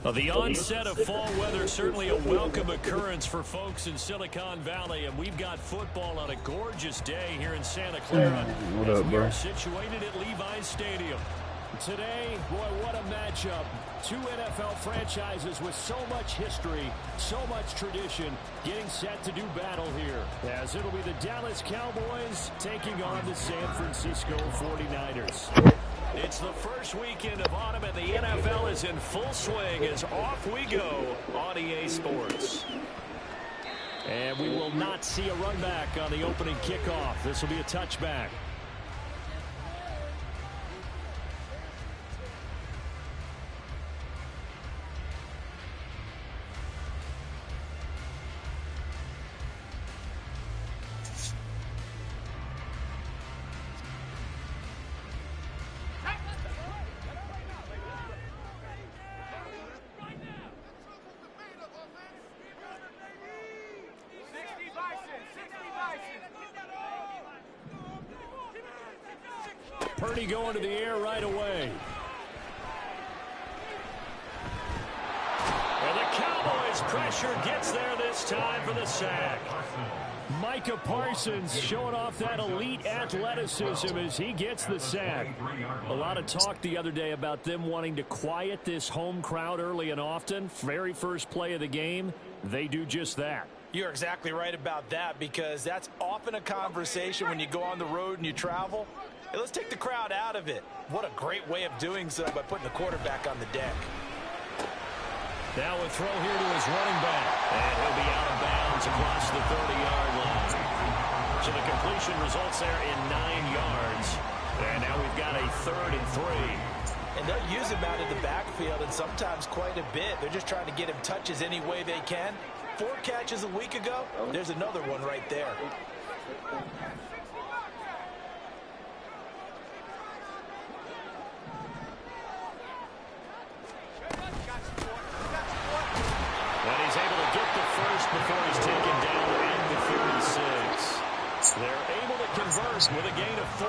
Well, the onset of fall weather, certainly a welcome occurrence for folks in Silicon Valley, and we've got football on a gorgeous day here in Santa Clara. What up, bro? We are situated at Levi's Stadium. Today, boy, what a matchup. Two NFL franchises with so much history, so much tradition, getting set to do battle here. As it'll be the Dallas Cowboys taking on the San Francisco 49ers. It's the first weekend of autumn, and the NFL is in full swing as off we go on EA Sports. And we will not see a run back on the opening kickoff. This will be a touchback. Purdy going to the air right away. And the Cowboys pressure gets there this time for the sack. Micah Parsons showing off that elite athleticism as he gets the sack. A lot of talk the other day about them wanting to quiet this home crowd early and often. Very first play of the game, they do just that. You're exactly right about that, because that's often a conversation when you go on the road and you travel. Hey, let's take the crowd out of it. What a great way of doing so by putting the quarterback on the deck. Now a throw here to his running back. And he'll be out of bounds across the 30-yard line. So the completion results there in 9 yards. And now we've got a 3rd and 3. And they'll use him out of the backfield, and sometimes quite a bit. They're just trying to get him touches any way they can. 4 catches a week ago. There's another one right there. And he's able to get the first before he's taken down at the 36. They're able to convert with a gain of 4.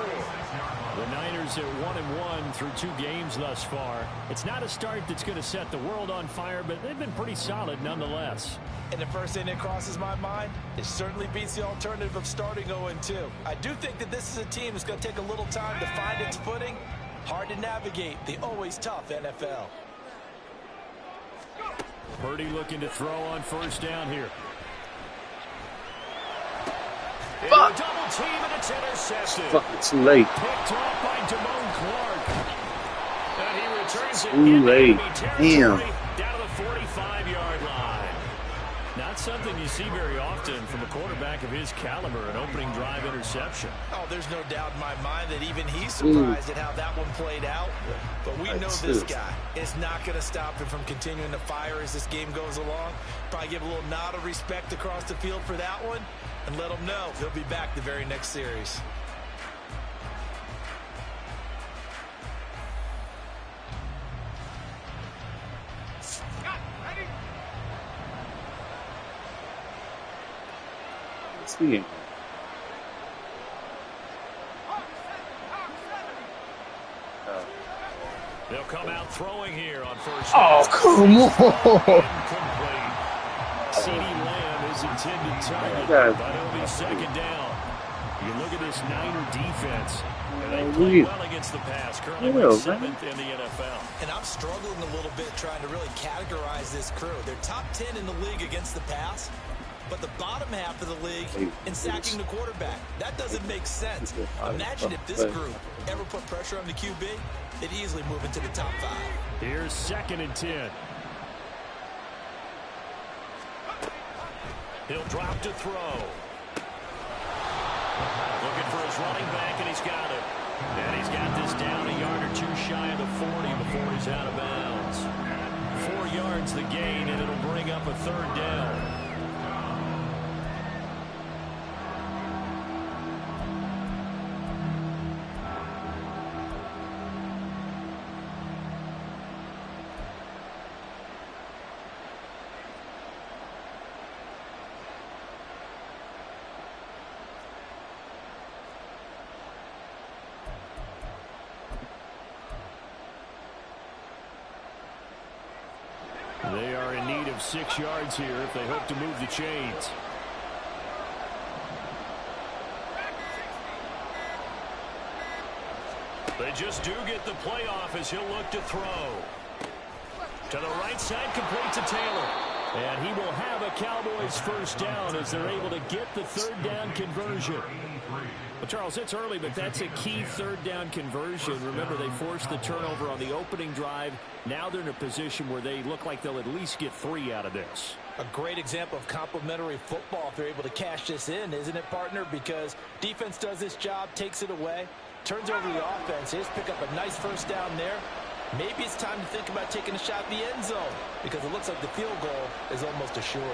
The Niners are 1-1 through 2 games thus far. It's not a start that's going to set the world on fire, but they've been pretty solid nonetheless. And the first thing that crosses my mind, it certainly beats the alternative of starting 0-2. I do think that this is a team that's going to take a little time to find its footing. Hard to navigate the always tough NFL. Purdy looking to throw on first down here. Fuck. Double team, and it's intercepted. Fucking too late. Picked off by Damone Clark. And he returns it Too late. Damn. Damn. Down to the 45-yard line. Not something you see very often from a quarterback of his caliber, an opening drive interception. Oh, there's no doubt in my mind that even he's surprised at how that one played out. But we know this guy is not going to stop him from continuing to fire as this game goes along. Probably give a little nod of respect across the field for that one, and let him know he'll be back the very next series. See. They'll come out throwing here on first. Oh, come on. CeeDee Lamb is intended target, but it'll be second down. You look at this Niner defense, and they play well against the pass. Currently ranked 7th in the NFL. And I'm struggling a little bit trying to really categorize this crew. They're top 10 in the league against the pass, but the bottom half of the league in sacking the quarterback. That doesn't make sense. Imagine if this group ever put pressure on the QB, they'd easily move into the top 5. Here's 2nd and 10. He'll drop to throw. Looking for his running back, and he's got it. And he's got this down a yard or 2 shy of the 40 before he's out of bounds. 4 yards the gain, and it'll bring up a 3rd down. 6 yards here if they hope to move the chains. They just do get the playoff as he'll look to throw. To the right side, complete to Taylor. And he will have a Cowboys first down as they're able to get the third down conversion. Well, Charles, it's early, but that's a key third down conversion. Remember, they forced the turnover on the opening drive. Now they're in a position where they look like they'll at least get 3 out of this. A great example of complementary football if they're able to cash this in, isn't it, partner? Because defense does this job, takes it away, turns over the offense. Here's pick up a nice first down there. Maybe it's time to think about taking a shot at the end zone because it looks like the field goal is almost assured.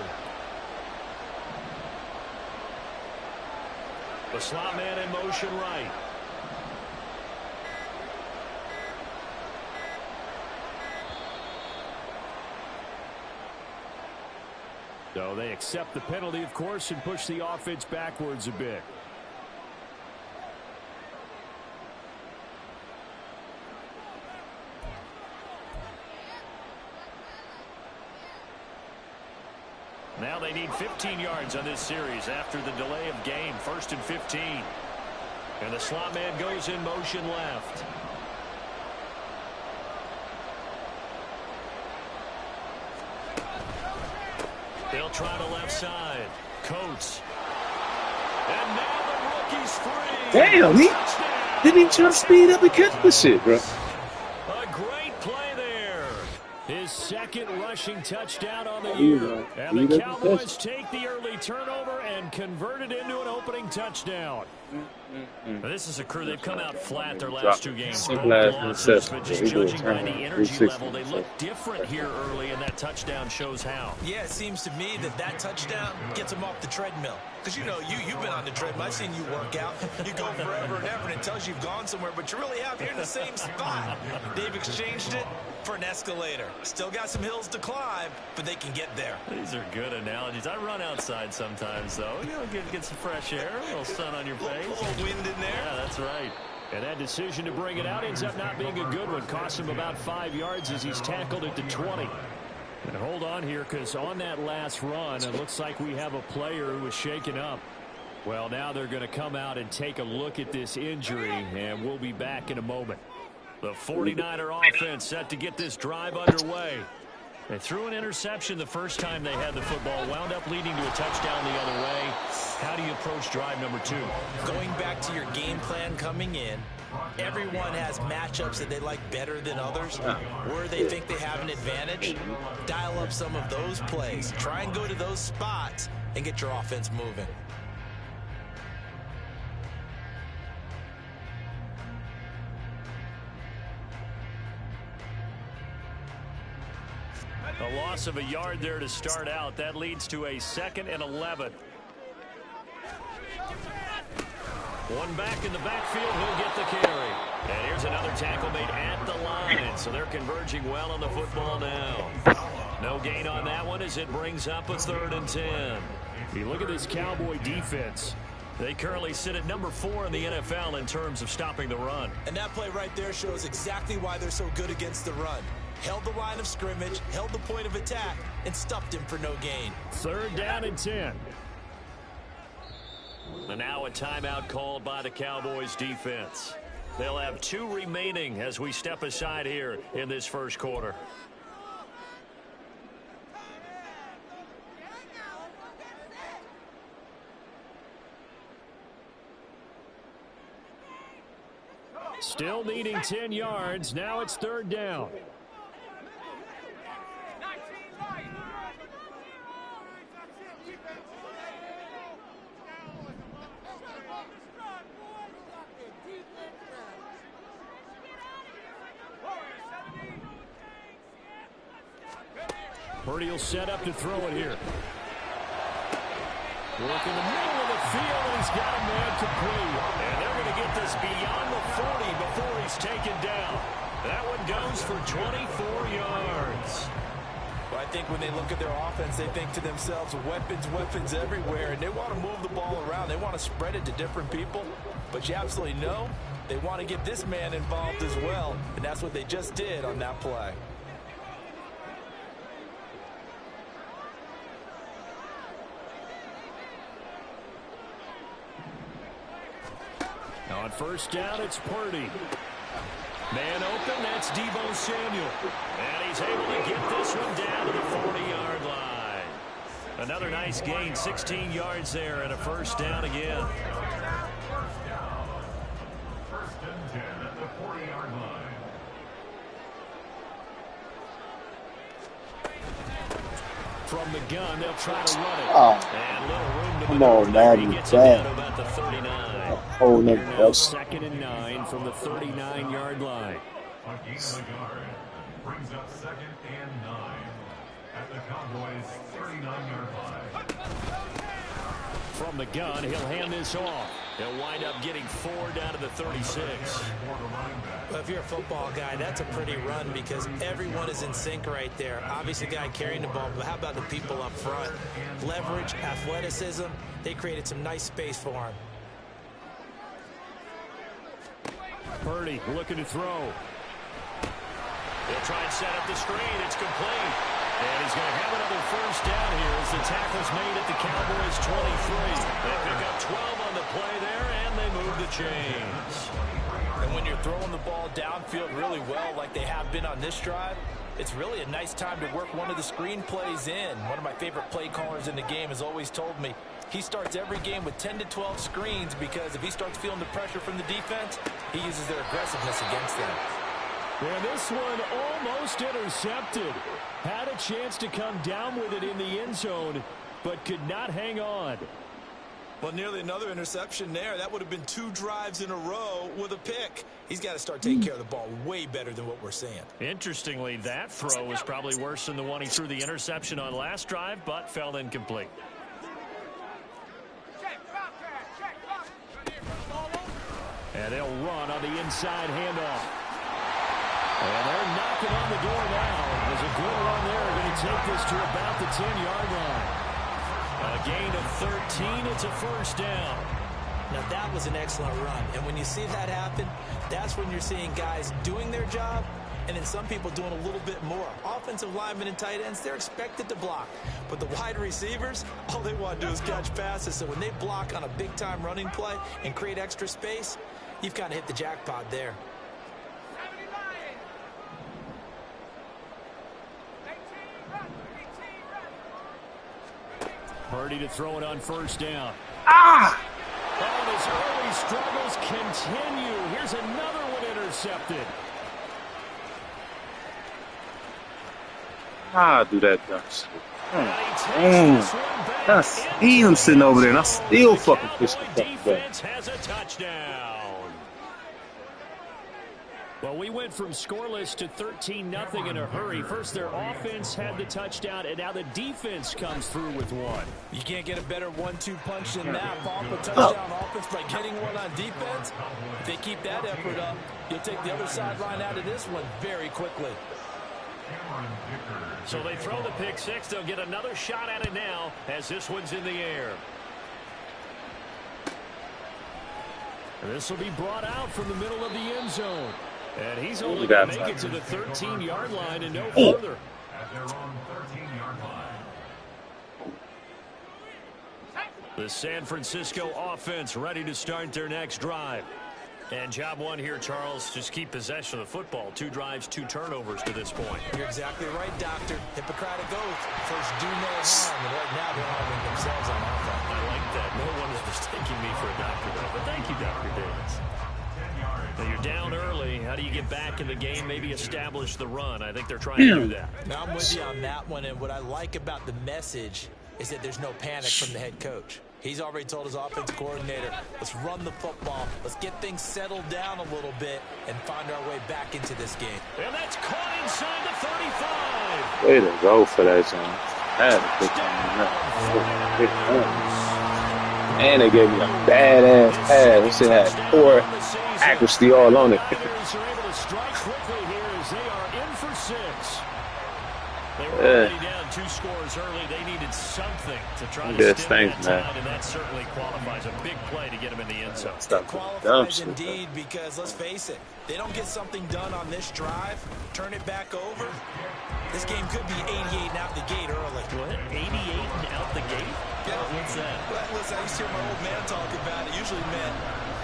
The slot man in motion right. So they accept the penalty, of course, and push the offense backwards a bit. Now they need 15 yards on this series after the delay of game. 1st and 15. And the slot man goes in motion left. They'll try to left side. Coates. And now the rookie's free. Damn, he didn't even try to speed up and catch the shit, bro. A great play there. His second rushing touchdown on the year. And the Cowboys take the early turnover and convert it into an opening touchdown. This is a crew. They've come out flat their last 2 games. Both losses, but just judging by the energy level, they look different here early, and that touchdown shows how. Yeah, it seems to me that touchdown gets them off the treadmill. Because, you know, you've been on the treadmill. I've seen you work out. You go forever and ever, and it tells you you've gone somewhere, but you really have. You're in the same spot. They've exchanged it for an escalator. Still got some hills to climb, but they can get there. These are good analogies. I run outside sometimes, though. You know, get some fresh air, a little sun on your face. A little wind in there. Yeah, that's right. And that decision to bring it out ends up not being a good one. Costs him about 5 yards as he's tackled at the 20. And hold on here, because on that last run, it looks like we have a player who was shaken up. Well, now they're going to come out and take a look at this injury, and we'll be back in a moment. The 49er offense set to get this drive underway. They threw an interception the first time they had the football, wound up leading to a touchdown the other way. How do you approach drive number 2? Going back to your game plan coming in, everyone has matchups that they like better than others. Where they think they have an advantage, dial up some of those plays. Try and go to those spots and get your offense moving. A loss of a yard there to start out. That leads to a 2nd and 11. One back in the backfield. He'll get the carry. And here's another tackle made at the line. So they're converging well on the football now. No gain on that one as it brings up a 3rd and 10. You look at this Cowboy defense. They currently sit at number 4 in the NFL in terms of stopping the run. And that play right there shows exactly why they're so good against the run. Held the line of scrimmage, held the point of attack, and stuffed him for no gain. 3rd down and 10. And now a timeout called by the Cowboys defense. They'll have 2 remaining as we step aside here in this first quarter. Still needing 10 yards. Now it's 3rd down. Purdy will set up to throw it here. Work in the middle of the field, and he's got a man complete. And they're going to get this beyond the 40 before he's taken down. That one goes for 24 yards. Well, I think when they look at their offense, they think to themselves, weapons, weapons everywhere, and they want to move the ball around. They want to spread it to different people, but you absolutely know they want to get this man involved as well, and that's what they just did on that play. On first down, it's Purdy. Man open, that's Deebo Samuel. And he's able to get this one down to the 40-yard line. Another nice gain, 16 yards there, and a first down again. First and 10 at the 40-yard line. From the gun, they'll try to run it. And little room to Come on, Madden. He gets it down bad. to about the 39. Oh, no, Here now, that's 2nd and 9 from the 39-yard line. A gain of the guard brings up 2nd and 9 at the Cowboys' 39-yard line. From the gun, he'll hand this off. He'll wind up getting 4 down to the 36. Well, if you're a football guy, that's a pretty run because everyone is in sync right there. Obviously, the guy carrying the ball, but how about the people up front? Leverage, athleticism, they created some nice space for him. Purdy looking to throw. He'll try and set up the screen. It's complete. And he's going to have another first down here as the tackle's made at the Cowboys' 23. They pick up 12 on the play there, and they move the chains. And when you're throwing the ball downfield really well like they have been on this drive, it's really a nice time to work one of the screen plays in. One of my favorite play callers in the game has always told me he starts every game with 10 to 12 screens because if he starts feeling the pressure from the defense, he uses their aggressiveness against them. And this one almost intercepted. Had a chance to come down with it in the end zone, but could not hang on. Well, nearly another interception there. That would have been 2 drives in a row with a pick. He's got to start taking care of the ball way better than what we're seeing. Interestingly, that throw was probably worse than the one he threw the interception on last drive, but fell incomplete. And they'll run on the inside handoff. And they're knocking on the door now. There's a good run there. Going to take this to about the 10-yard line. A gain of 13. It's a first down. Now, that was an excellent run. And when you see that happen, that's when you're seeing guys doing their job and then some people doing a little bit more. Offensive linemen and tight ends, they're expected to block. But the wide receivers, all they want to do is catch passes. So when they block on a big-time running play and create extra space, you've kind of hit the jackpot there. Purdy to throw it on first down. Ah! Oh, his early struggles continue. Here's another one intercepted. Do that dumb shit. I see him sitting over there, and I still fucking push the fuck back. Has a touchdown. Well, we went from scoreless to 13-0 in a hurry. First, their offense had the touchdown, and now the defense comes through with one. You can't get a better 1-2 punch than that. Pop a touchdown offense by getting one on defense. If they keep that effort up, you'll take the other sideline out of this one very quickly. So they throw the pick six. They'll get another shot at it now as this one's in the air. This will be brought out from the middle of the end zone. And he's only going to make it to the 13-yard line and no further. At their own 13-yard line. The San Francisco offense ready to start their next drive. And job one here, Charles, just keep possession of the football. 2 drives, 2 turnovers to this point. You're exactly right, Doctor. Hippocratic oath. First, do no harm. And right now, they're harming themselves on offense. I like that. No one is mistaking me for a doctor, though. But thank you, Dr. Davis. Now you're down early. How do you get back in the game? Maybe establish the run. I think they're trying to do that. Now, I'm with you on that one. And what I like about the message is that there's no panic from the head coach. He's already told his offensive coordinator, let's run the football. Let's get things settled down a little bit and find our way back into this game. And that's caught inside the 35. Way to go for that, John. And they gave me a badass pass. This shit had poor accuracy all on it. Riders are able to strike quickly here as they are in for 6. They were already down 2 scores early. They needed something to try to stem that tide, and that certainly qualifies a big play to get them in the end zone. It qualifies indeed because, let's face it, they don't get something done on this drive, turn it back over, this game could be 88 and out the gate early. What? 88 and out the gate? Yeah. What's that? Well, listen, I used to hear my old man talk about it. Usually meant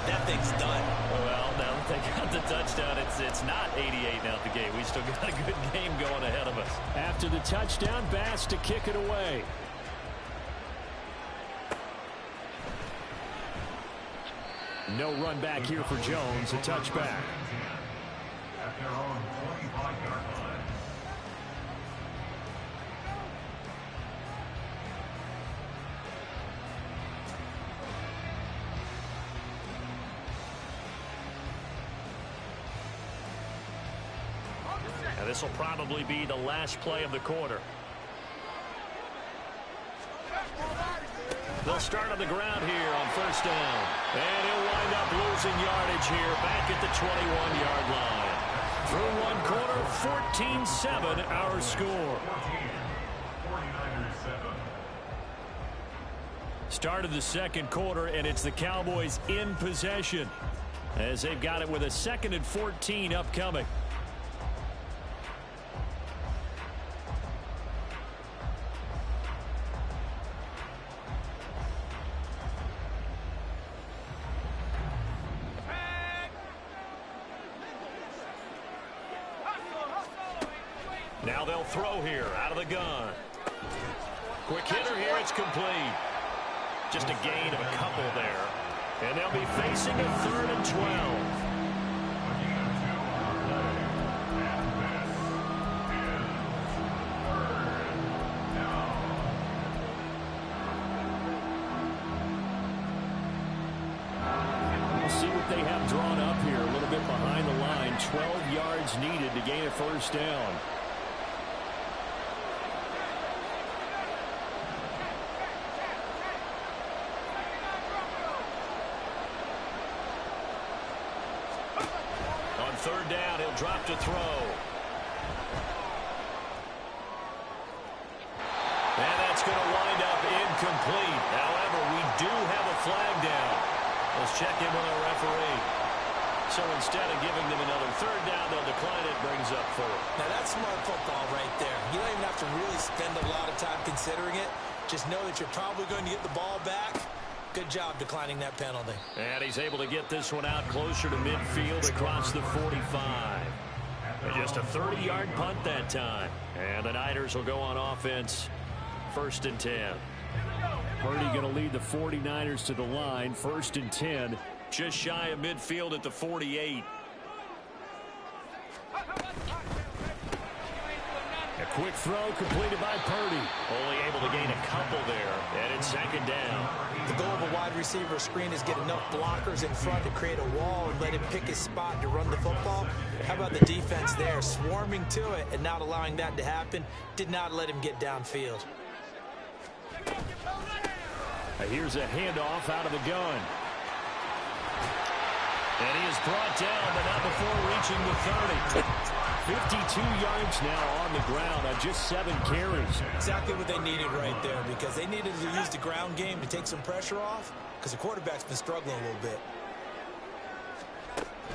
that thing's done. Well, now that they got the touchdown, it's not 88 now at the game. We still got a good game going ahead of us. After the touchdown, Bass to kick it away. No run back here for Jones, a touchback. At their own 25-yard line. Now this will probably be the last play of the quarter. They'll start on the ground here on first down. And he'll wind up losing yardage here back at the 21-yard line. Through one quarter, 14-7 our score. 49ers 7. Started the second quarter, and it's the Cowboys in possession as they've got it with a 2nd and 14 upcoming. Now they'll throw here out of the gun. Quick hitter here. It's complete. Just a gain of a couple there. And they'll be facing a 3rd and 12. We'll see what they have drawn up here. A little bit behind the line. 12 yards needed to gain a first down. Third down, he'll drop to throw. And that's going to wind up incomplete. However, we do have a flag down. Let's check in with our referee. So instead of giving them another third down, they'll decline it. Brings up 4. Now that's smart football right there. You don't even have to really spend a lot of time considering it. Just know that you're probably going to get the ball back. Good job declining that penalty. And he's able to get this one out closer to midfield across the 45. And just a 30-yard punt that time. And the Niners will go on offense. 1st and 10. Purdy going to lead the 49ers to the line. 1st and 10. Just shy of midfield at the 48. A quick throw completed by Purdy. Only able to gain a couple there. And it's 2nd down. The goal of a wide receiver screen is get enough blockers in front to create a wall and let him pick his spot to run the football. How about the defense there, swarming to it and not allowing that to happen? Did not let him get downfield. Here's a handoff out of the gun. And he is brought down, but not before reaching the 30. 52 yards now on the ground on just 7 carries. Exactly what they needed right there, because they needed to use the ground game to take some pressure off, because the quarterback's been struggling a little bit.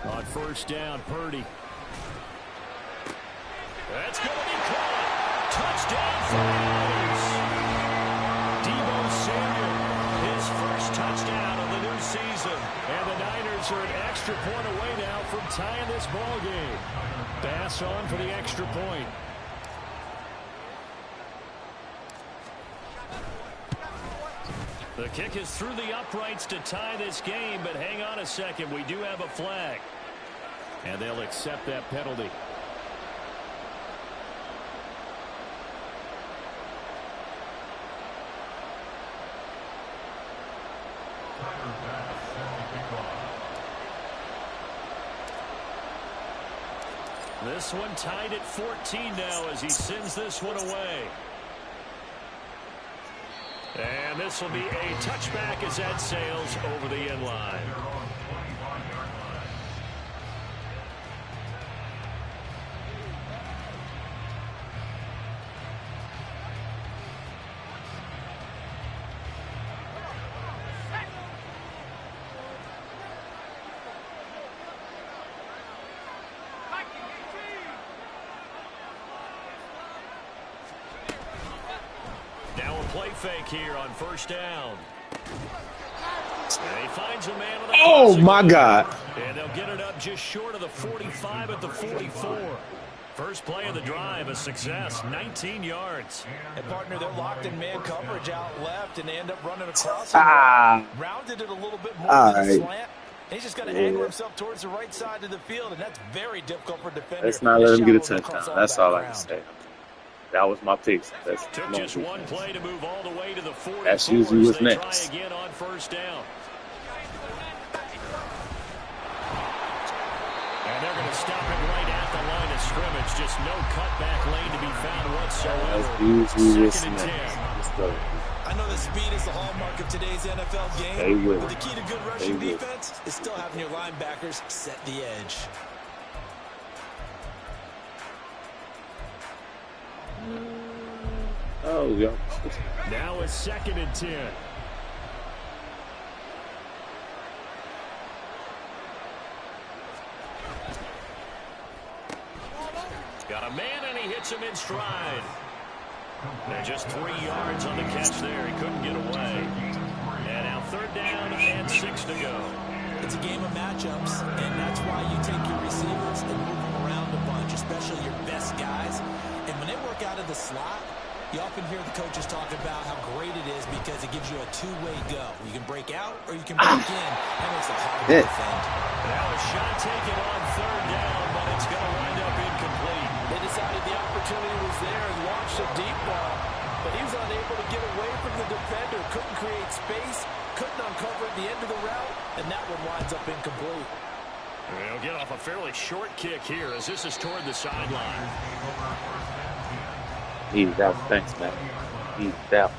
On first down, Purdy. That's going to be caught. Touchdown for the Niners. Deebo Samuel, his first touchdown of the new season. And the Niners are an extra point away now from tying this ball game. Bass on for the extra point. The kick is through the uprights to tie this game, but hang on a second. We do have a flag. And they'll accept that penalty. This one tied at 14 now as he sends this one away. And this will be a touchback as that sails over the end line. Now a play fake here on first down. He finds a man with a Oh my God. And they'll get it up just short of the 45 at the 44. First play of the drive, a success, 19 yards. And partner, they're locked in man coverage out left, and they end up running across. Rounded it a little bit more than a slant. He's just got to angle himself towards the right side of the field, and that's very difficult for a defender. Let's not let him get a touchdown. That's all I can say. That was my pick. Took just one play to move all the way to the 44. That's usually what's next. Try again on first down. And they're going to stop it right at the line of scrimmage. Just no cutback lane to be found whatsoever. That's usually what's Second and 10. next. I know that speed is the hallmark of today's NFL game, but the key to good rushing defense is still having your linebackers set the edge. Oh, yeah. Now a second and 10. Got a man, and he hits him in stride. And just 3 yards on the catch there. He couldn't get away. And now third down and 6 to go. It's a game of matchups, and that's why you take your receivers and move them around a bunch, especially your best guys. And when they work out of the slot, you often hear the coaches talk about how great it is because it gives you a two-way go. You can break out or you can break in. That makes it hard to defend. Now a shot taken on third down, but it's going to wind up incomplete. They decided the opportunity was there and launched a deep ball, but he was unable to get away from the defender, couldn't create space, couldn't uncover at the end of the route, and that one winds up incomplete. They'll get off a fairly short kick here as this is toward the sideline. Needed that. Thanks, man. Needed that.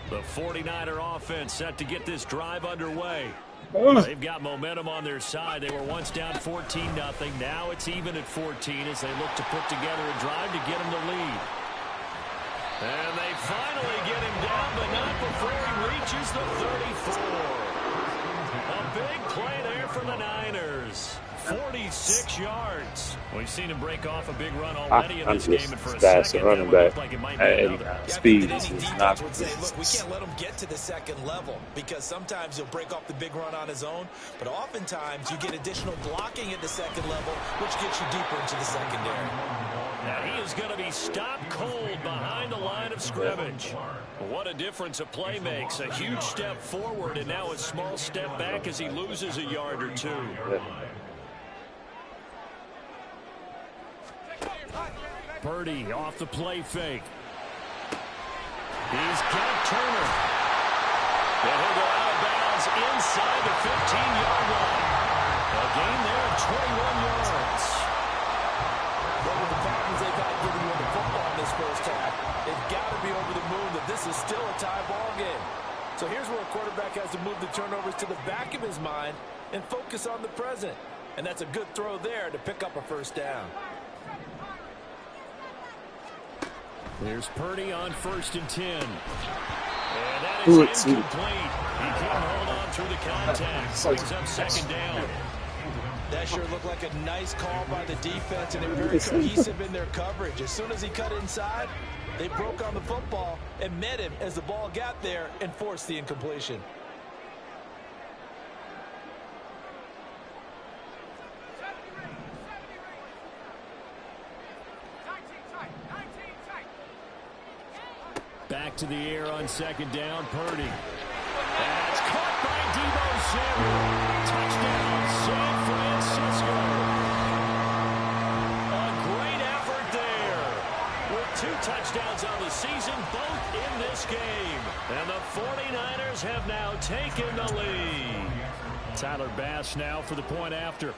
The 49er offense set to get this drive underway. They've got momentum on their side. They were once down 14-0. Now it's even at 14 as they look to put together a drive to get them to lead. And they finally get him down, but not before he reaches the 34. A big play there for the Niners. 46 yards. We've seen him break off a big run already in this game, and for a second, running back. back. Like it might be another. Speed is not. Would say, look, we can't let him get to the second level because sometimes he'll break off the big run on his own, but oftentimes you get additional blocking at the second level, which gets you deeper into the secondary. Now he is going to be stopped cold behind the line of scrimmage. What a difference a play makes. A huge step forward and now a small step back as he loses a yard or two. Purdy off the play fake. He's got Turner. And he'll go out of bounds inside the 15-yard line. A gain there of 21 yards. But with the problems they've had getting rid of the football in this first half, they've got to be over the moon that this is still a tie ball game. So here's where a quarterback has to move the turnovers to the back of his mind and focus on the present. And that's a good throw there to pick up a first down. There's Purdy on 1st and 10. And that is incomplete. He couldn't hold on through the contact. Brings up second down. That sure looked like a nice call by the defense, and they were very cohesive in their coverage. As soon as he cut inside, they broke on the football and met him as the ball got there and forced the incompletion. Back to the air on second down, Purdy. And it's caught by Deebo Samuel. Touchdown, San Francisco. A great effort there. With 2 touchdowns on the season, both in this game. And the 49ers have now taken the lead. Tyler Bass now for the point after.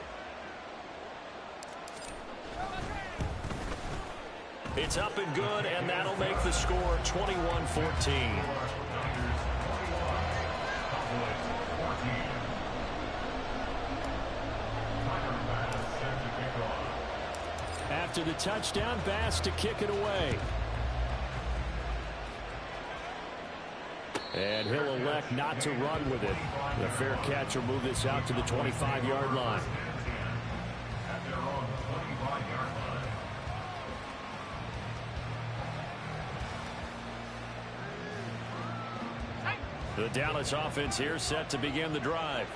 It's up and good, and that'll make the score 21-14. After the touchdown, Bass to kick it away. And he'll elect not to run with it. The fair catch will move this out to the 25-yard line. The Dallas offense here set to begin the drive.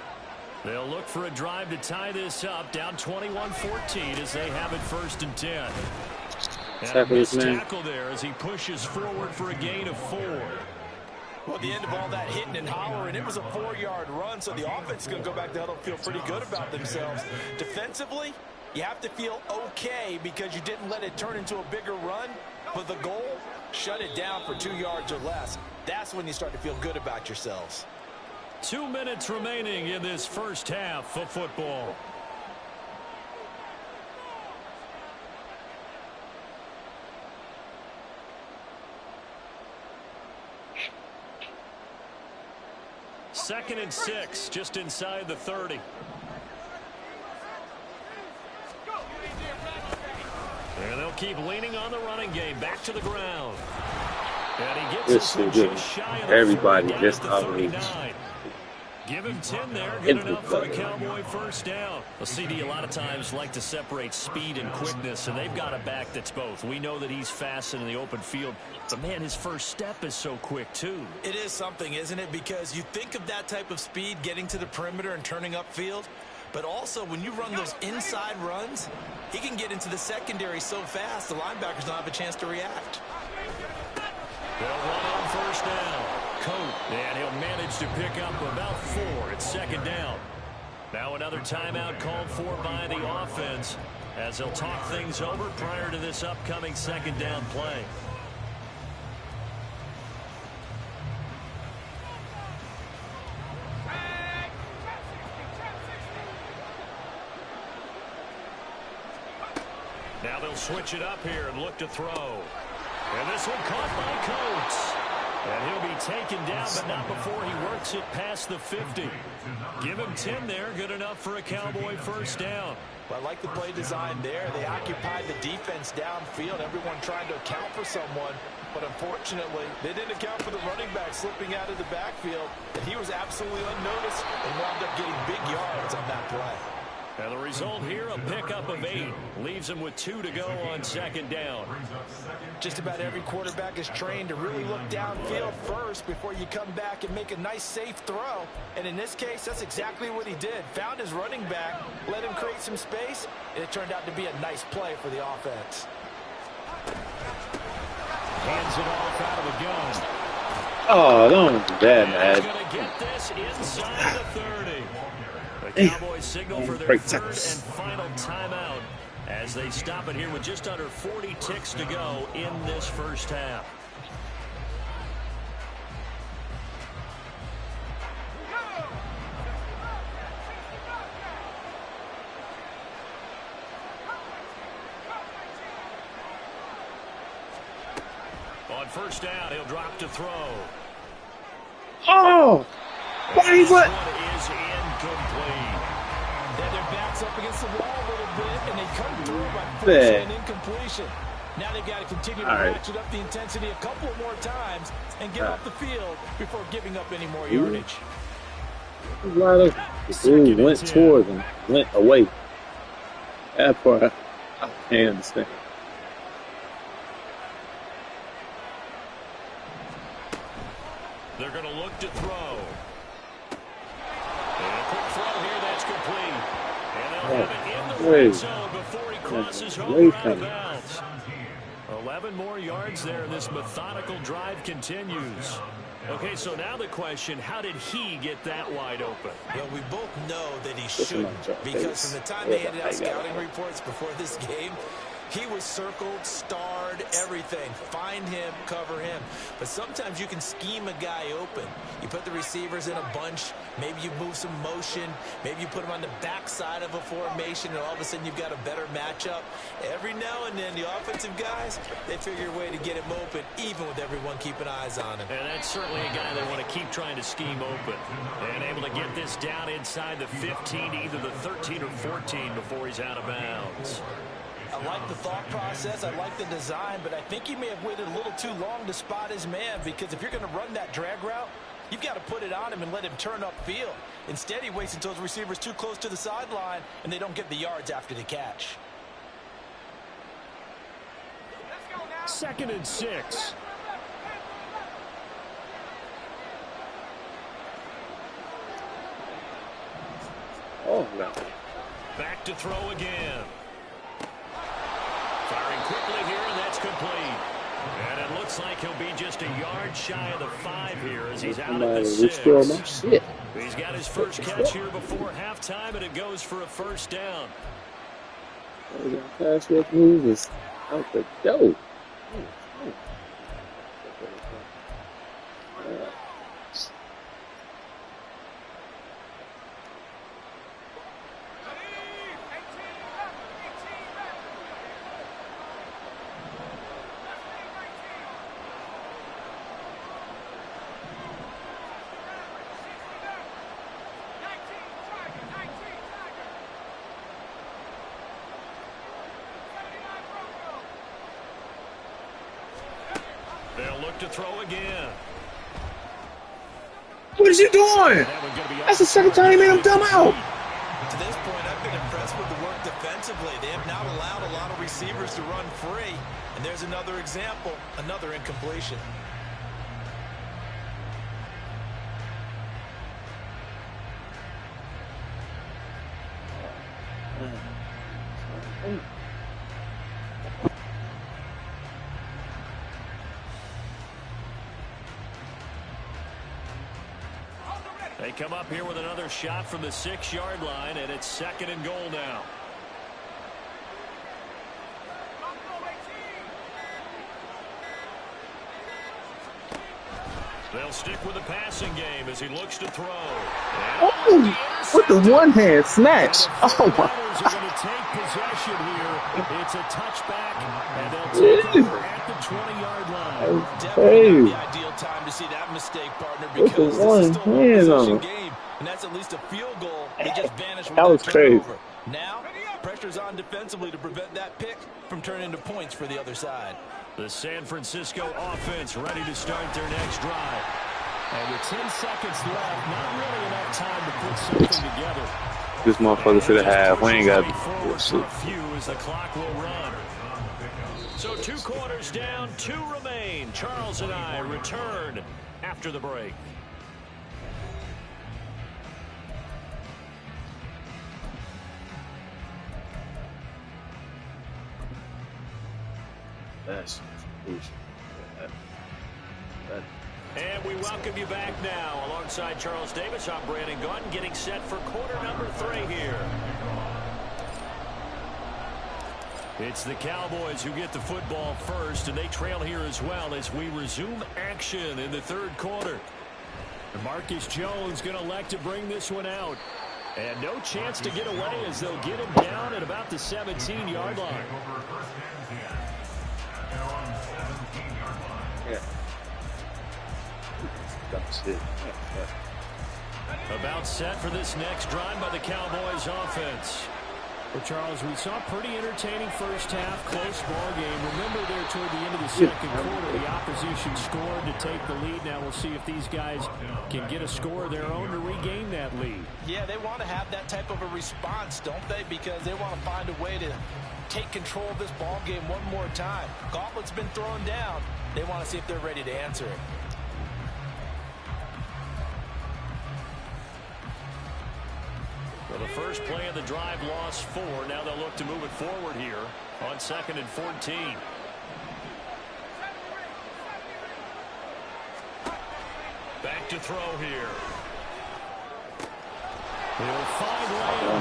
They'll look for a drive to tie this up, down 21-14 as they have it 1st and 10. And a missed tackle there as he pushes forward for a gain of 4. Well, at the end of all that hitting and hollering, it was a 4-yard run, so the offense is going to go back to huddle and feel pretty good about themselves. Defensively, you have to feel okay because you didn't let it turn into a bigger run, but the goal, shut it down for 2 yards or less. That's when you start to feel good about yourselves. 2 minutes remaining in this first half of football. Second and 6, just inside the 30. And they'll keep leaning on the running game. Back to the ground. And he gets this one just shy of everybody just outraged. Give him 10 there. Good enough for a Cowboy first down. Well, CD a lot of times like to separate speed and quickness, and they've got a back that's both. We know that he's fast in the open field, but, man, his first step is so quick, too. It is something, isn't it? Because you think of that type of speed getting to the perimeter and turning upfield, but also when you run those inside runs, he can get into the secondary so fast the linebackers don't have a chance to react. They'll run on first down. Coat, and he'll manage to pick up about 4 at second down. Now another timeout called for by the offense as they'll talk things over prior to this upcoming second down play. Now they'll switch it up here and look to throw. And this one caught by Coates. And he'll be taken down, but not before he works it past the 50. Give him 10 there. Good enough for a Cowboy first down. Well, I like the play design there. They occupied the defense downfield, everyone trying to account for someone. But unfortunately, they didn't account for the running back slipping out of the backfield. And he was absolutely unnoticed and wound up getting big yards on that play. And the result here, a pickup of 8. Leaves him with 2 to go on second down. Just about every quarterback is trained to really look downfield first before you come back and make a nice, safe throw. And in this case, that's exactly what he did. Found his running back, let him create some space, and it turned out to be a nice play for the offense. Hands it off out of the gun. Oh, don't do that, man. He's going to get this inside the 30. The Cowboys signal for their third and final timeout as they stop it here with just under 40 ticks to go in this first half. On first down, he'll drop to throw. Oh! Why is what? Is incomplete. Then their backs up against the wall a little bit, and they come through by forcing an incompletion. Now they've got to continue to ratchet up the intensity a couple more times and get off the field before giving up any more yardage. A lot of people went towards and went away. That part, I can't understand. They're going to look to throw. And a quick throw here that's complete. And they'll have it in the red zone before he crosses over out of bounds. 11 more yards there. This methodical drive continues. Okay, so now the question, how did he get that wide open? Well, we both know that he shouldn't, because from the time they handed out scouting reports before this game, he was circled, starred, everything. Find him, cover him. But sometimes you can scheme a guy open. You put the receivers in a bunch. Maybe you move some motion. Maybe you put them on the backside of a formation, and all of a sudden you've got a better matchup. Every now and then, the offensive guys, they figure a way to get him open, even with everyone keeping eyes on him. And that's certainly a guy they want to keep trying to scheme open. And able to get this down inside the 15, either the 13 or 14 before he's out of bounds. I like the thought process. I like the design, but I think he may have waited a little too long to spot his man, because if you're going to run that drag route, you've got to put it on him and let him turn upfield. Instead, he waits until his receiver's too close to the sideline, and they don't get the yards after the catch. 2nd and 6. Back to throw again. Firing quickly here, and that's complete. And it looks like he'll be just a yard shy of the 5 here as he's out at the 6. He's got his first catch here before halftime, and it goes for a first down. Pass rush move is out the door. They'll look to throw again. What is he doing? That's the second time he made him dumb out. To this point, I've been impressed with the work defensively. They have not allowed a lot of receivers to run free. And there's another example, another incompletion. They come up here with another shot from the 6-yard line, and it's 2nd and goal now. They'll stick with the passing game as he looks to throw. Oh, with the one-hand snatch. Oh, my. Are going to take possession here. It's a touchback, and they'll take over at the 20-yard line. Definitely the ideal time to see that mistake, partner, because this is still a possession game, and that's at least a field goal. They just vanished with that turnover. Now, pressure's on defensively to prevent that pick from turning into points for the other side. The San Francisco offense ready to start their next drive. And with 10 seconds left, not really enough time to put something together. This motherfucker should have half. We ain't got a few as the clock will run. So 2 quarters down, 2 remain. Charles and I return after the break. And we welcome you back now. Alongside Charles Davis, I'm Brandon Gunn, getting set for quarter number 3 here. It's the Cowboys who get the football first, and they trail here as well as we resume action in the 3rd quarter. Marcus Jones going to elect to bring this one out. And no chance to get away as they'll get him down at about the 17-yard line. About set for this next drive by the Cowboys offense. Well, Charles, we saw a pretty entertaining first half, close ball game. Remember there toward the end of the 2nd quarter, the opposition scored to take the lead. Now we'll see if these guys can get a score of their own to regain that lead. Yeah, they want to have that type of a response, don't they? Because they want to find a way to take control of this ball game one more time. Gauntlet's been thrown down. They want to see if they're ready to answer it. Well, the first play of the drive lost 4. Now they'll look to move it forward here on 2nd and 14. Back to throw here. He'll find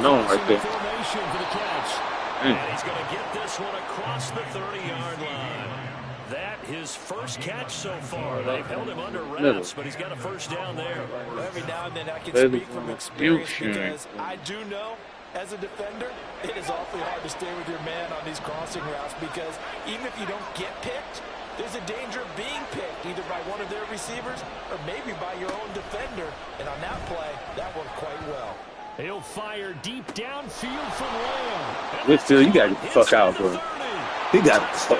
Lamb formation for the catch. And he's going to get this one across the 30-yard line. That his first catch so far. They've held him under wraps, but he's got a first down there. Every now and then I can speak from experience because I do know as a defender it is awfully hard to stay with your man on these crossing routes because even if you don't get picked, there's a danger of being picked either by one of their receivers or maybe by your own defender. And on that play, that worked quite well. He'll fire deep downfield from Lamb. Whitfield, you got to get the fuck out, bro. He got to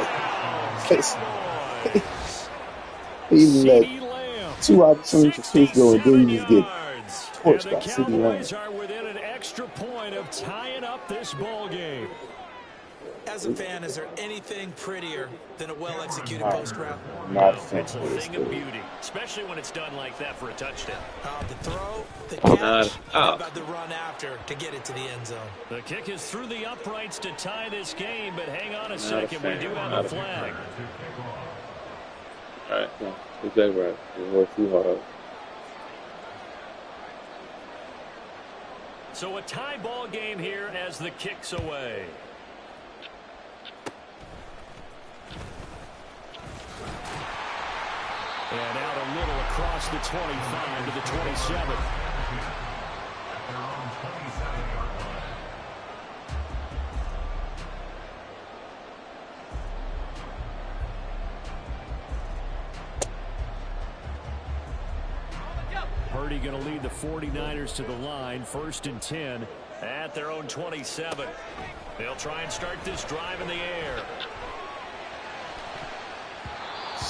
He let 2 opportunities for field goal, and then you just get torched by CeeDee Lamb. Are within an extra point of tying up this ball game. As a fan, is there anything prettier than a well-executed post route? Not It's a thing of beauty, especially when it's done like that for a touchdown. The throw, the catch, and how about the run after to get it to the end zone? The kick is through the uprights to tie this game, but hang on a second. We do have a flag. All right, exactly right. We work too hard. So a tie ball game here as the kick's away. And out a little across the 25 to the 27. Purdy going to lead the 49ers to the line, 1st and 10 at their own 27. They'll try and start this drive in the air.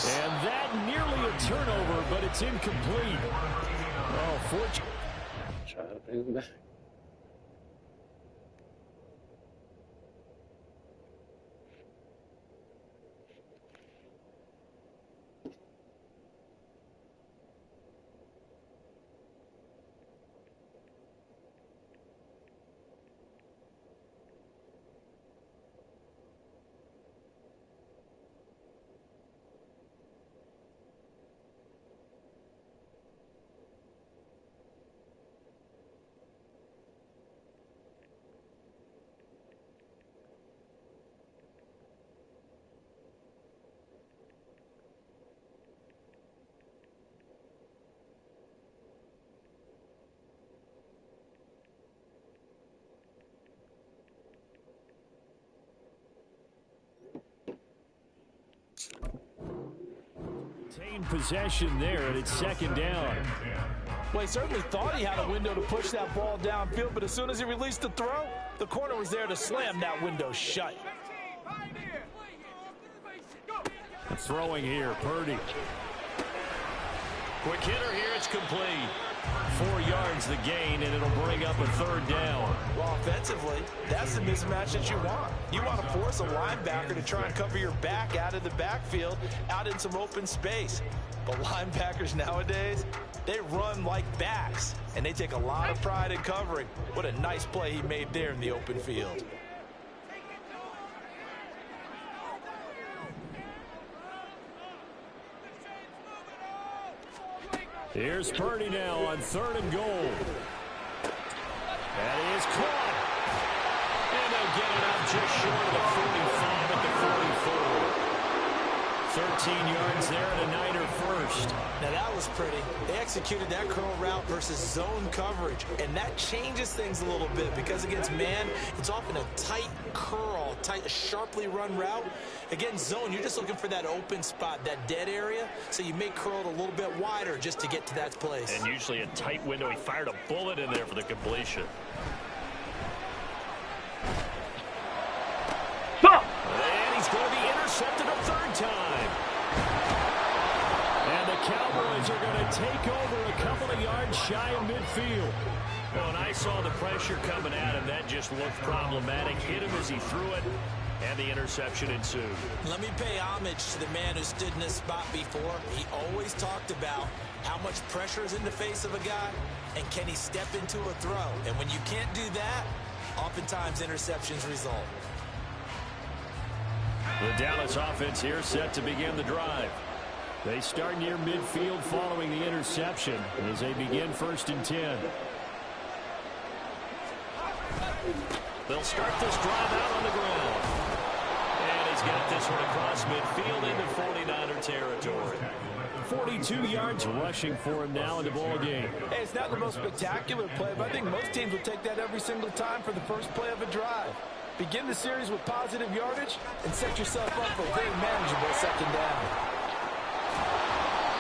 And that nearly a turnover, but it's incomplete. Oh, fortunate. Try to bring him back. Retain possession there, and it's 2nd down. Well, he certainly thought he had a window to push that ball downfield, but as soon as he released the throw, the corner was there to slam that window shut. Throwing here, Purdy. Quick hitter here, it's complete. 4 yards the gain, and it'll bring up a 3rd down. Well, offensively, that's the mismatch that you want. You want to force a linebacker to try and cover your back out of the backfield, out in some open space. But linebackers nowadays, they run like backs, and they take a lot of pride in covering. What a nice play he made there in the open field. Here's Purdy now on 3rd and goal. That is caught. And they'll get it out just short of the 45 at the 44. 13 yards there and a Niner first. Now that was pretty. They executed that curl route versus zone coverage, and that changes things a little bit because against man, it's often a tight curl, tight, sharply run route. Against zone, you're just looking for that open spot, that dead area, so you may curl it a little bit wider just to get to that place. And usually a tight window. He fired a bullet in there for the completion. And he's going to be intercepted a 3rd time. And the Cowboys are going to take over a couple of yards shy of midfield. Well, and I saw the pressure coming at him. That just looked problematic. Hit him as he threw it, and the interception ensued. Let me pay homage to the man who stood in this spot before. He always talked about how much pressure is in the face of a guy, and can he step into a throw. And when you can't do that, oftentimes interceptions result. The Dallas offense here set to begin the drive. They start near midfield following the interception as they begin 1st and 10. They'll start this drive out on the ground. And he's got this one across midfield into 49er territory. 42 yards rushing for him now in the ball game. Hey, it's not the most spectacular play, but I think most teams will take that every single time for the first play of a drive. Begin the series with positive yardage and set yourself up for a very manageable 2nd down.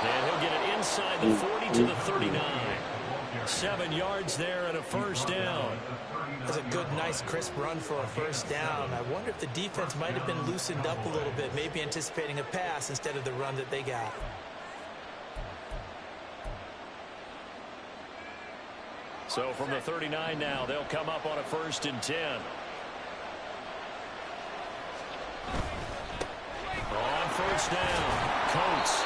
And he'll get it inside the 40 to the 39. 7 yards there and a 1st down. That's a good, nice, crisp run for a 1st down. I wonder if the defense might have been loosened up a little bit, maybe anticipating a pass instead of the run that they got. So from the 39 now, they'll come up on a 1st and 10. first down. Coates.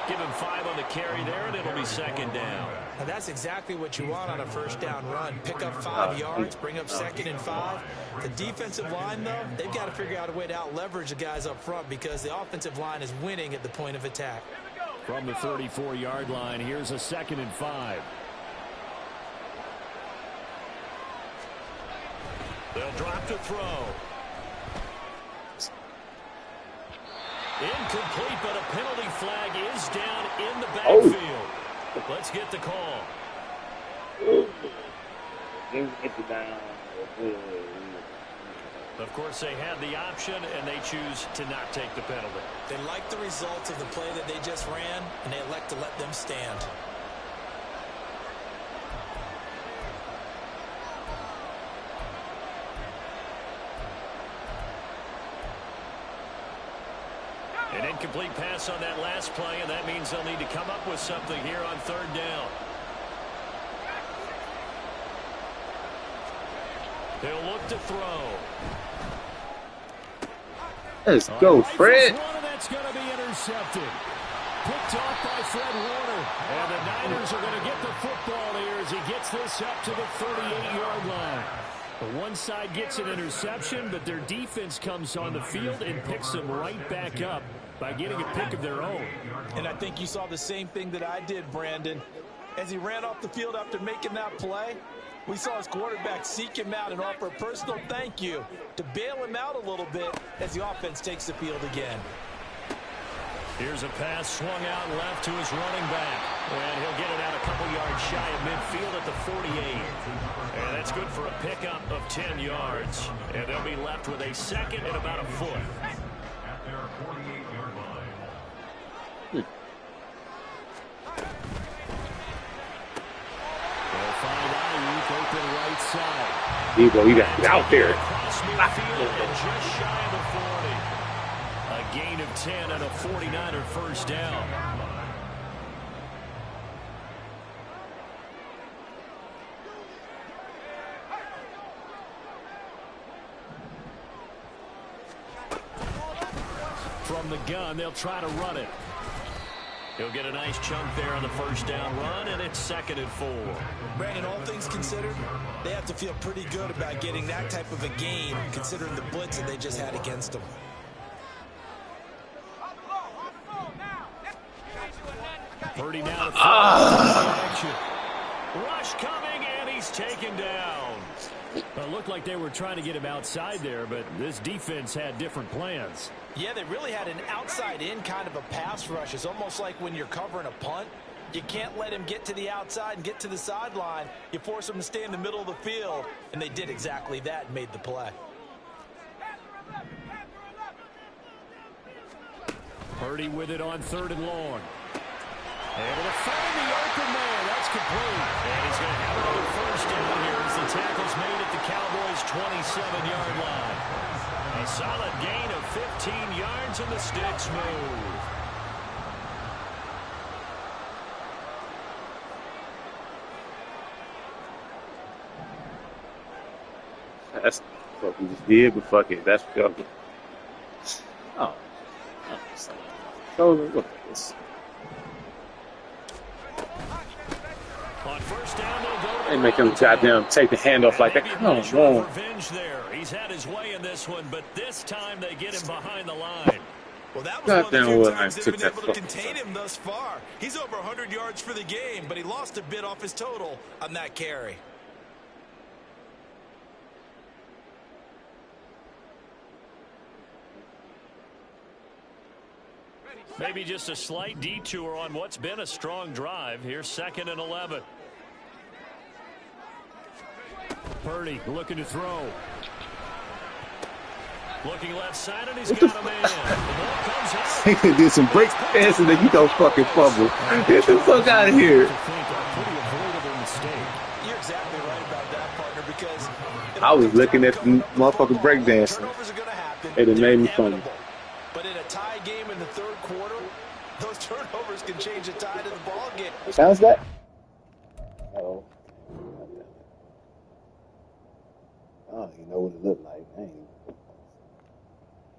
Give him 5 on the carry there, and it'll be second down. Now that's exactly what you want on a first down run. Pick up 5 yards, bring up 2nd and 5. The defensive line, though, they've got to figure out a way to out-leverage the guys up front because the offensive line is winning at the point of attack. From the 34-yard line, here's a 2nd and 5. They'll drop to throw. Incomplete, but a penalty flag is down in the backfield. Let's get the call. Of course, they had the option, and they choose to not take the penalty. They like the results of the play that they just ran, and they elect to let them stand. An incomplete pass on that last play, and that means they'll need to come up with something here on 3rd down. They'll look to throw. Let's go, Fred. That's going to be intercepted. Picked off by Fred Warner. And the Niners are going to get the football here as he gets this up to the 38-yard line. The one side gets an interception, but their defense comes on the field and picks them right back up by getting a pick of their own. And I think you saw the same thing that I did, Brandon. As he ran off the field after making that play, we saw his quarterback seek him out and offer a personal thank you to bail him out a little bit as the offense takes the field again. Here's a pass swung out left to his running back. And he'll get it out a couple yards shy of midfield at the 48. And that's good for a pickup of 10 yards. And they'll be left with a 2nd and about a foot. At their 48-yard line. They'll find Ayuk open right side. Debo, you got to get out there. Across midfield and just shy of the 40. A gain of 10 and a 49er first down. From the gun, they'll try to run it. He'll get a nice chunk there on the first down run, and it's 2nd and 4. Brandon, all things considered, they have to feel pretty good about getting that type of a gain, considering the blitz that they just had against them. Purdy now to action. Rush coming, and he's taken down. It looked like they were trying to get him outside there, but this defense had different plans. Yeah, they really had an outside-in kind of a pass rush. It's almost like when you're covering a punt. You can't let him get to the outside and get to the sideline. You force him to stay in the middle of the field, and they did exactly that and made the play. Purdy with it on 3rd and long. Able to find the open man. That's complete. And he's going to have another first down here as the tackle's made at the Cowboys' 27-yard line. A solid gain of 15 yards, and the sticks move. That's what we just did, but fuck it. That's what y'all. Oh. So, look at this. On first down, they'll go. They make him goddamn take the handoff like that. Come on. Revenge there. He's had his way in this one, but this time they get him behind the line. Well, that was one of the few times they've been able to contain him thus far. He's over 100 yards for the game, but he lost a bit off his total on that carry. Maybe just a slight detour on what's been a strong drive. Here's 2nd and 11. Purdy looking to throw. Looking left side, and he's got a man. The ball comes out. He could do some breaks dancing and you don't fucking fumble. Get the fuck out of here. You're exactly right about that, partner, because I was looking at the motherfucking breakdancing. turnovers are going to happen. It made me funny. But in a tie game in the 3rd quarter, those turnovers can change the tide of the ball game. Sounds that? Oh. Oh, you know what it looked like. I ain't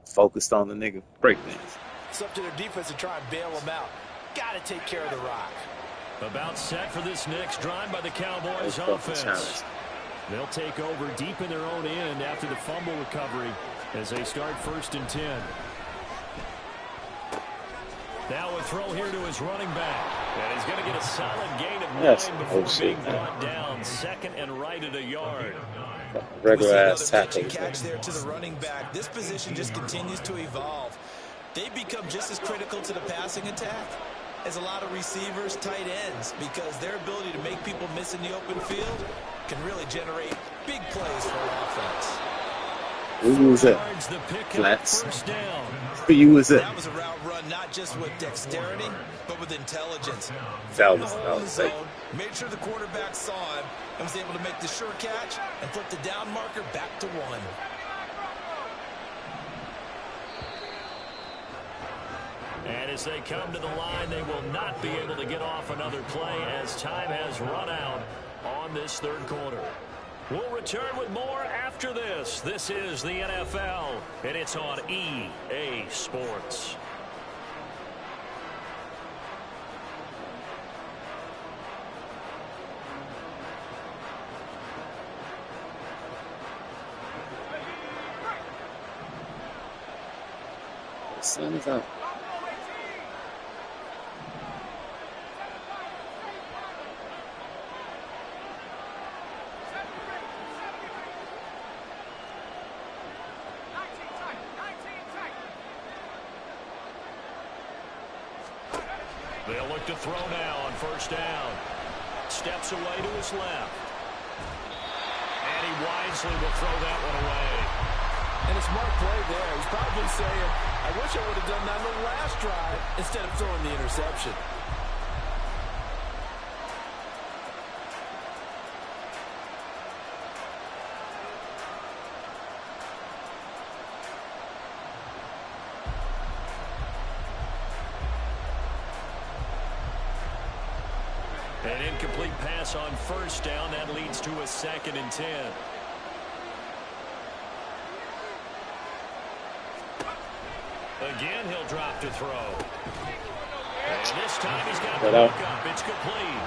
focused on the nigga breakdance. It's up to their defense to try and bail them out. Got to take care of the rock. About set for this next drive by the Cowboys offense. They'll take over deep in their own end after the fumble recovery as they start 1st and 10. Now a throw here to his running back. And he's going to get a solid gain of 9 before being brought down. 2nd and right at a yard. Regular ass tackle. Catch there to the running back. This position just continues to evolve. They become just as critical to the passing attack as a lot of receivers, tight ends, because their ability to make people miss in the open field can really generate big plays for an offense. Who was that? Flats. For you was it? That was a route run, not just with dexterity, but with intelligence. Made sure the quarterback saw him and was able to make the sure catch and flip the down marker back to 1. And as they come to the line, they will not be able to get off another play as time has run out on this 3rd quarter. We'll return with more after this. This is the NFL, and it's on EA Sports. The sun is out. They'll look to throw now on 1st down. Steps away to his left. And he wisely will throw that one away. And a smart play there. He's probably saying, I wish I would have done that on the last drive instead of throwing the interception. An incomplete pass on 1st down. That leads to a 2nd and 10. Again, he'll drop to throw. And this time he's got the hook up. It's complete.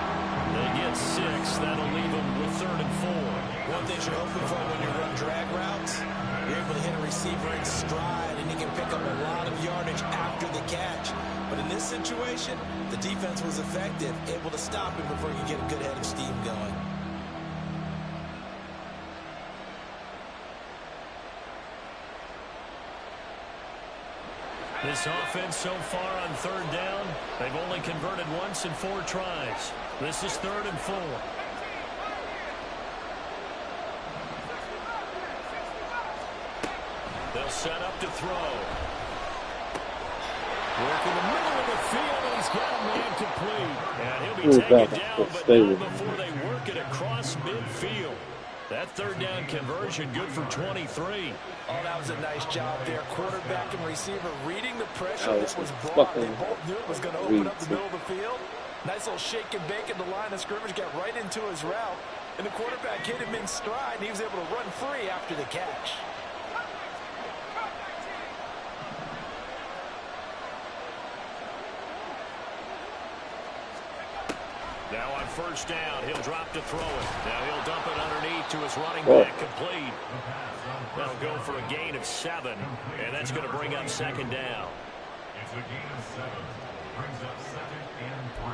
They get 6. That'll leave them with 3rd and 4. One thing you're hoping for when you run drag routes, you're able to hit a receiver in stride, and he can pick up a lot of yardage after the catch. But in this situation, the defense was effective, able to stop him before he could get a good head of steam going. This offense so far on 3rd down, they've only converted once in 4 tries. This is 3rd and 4. They'll set up to throw. Work in the middle of the field, and he's got a man complete. And he'll be taken down, but not before they work it across midfield. That 3rd down conversion good for 23. Oh, that was a nice job there. Quarterback and receiver reading the pressure that was brought. They both knew it was going to open up the middle of the field. Nice little shake and bake in the line of scrimmage, got right into his route. And the quarterback hit him in stride, and he was able to run free after the catch. Now on 1st down, he'll drop to throw it. Now he'll dump it underneath to his running back, complete. That'll go for a gain of 7, and that's going to bring up 2nd down. It's a gain of 7. Brings up 2nd and 3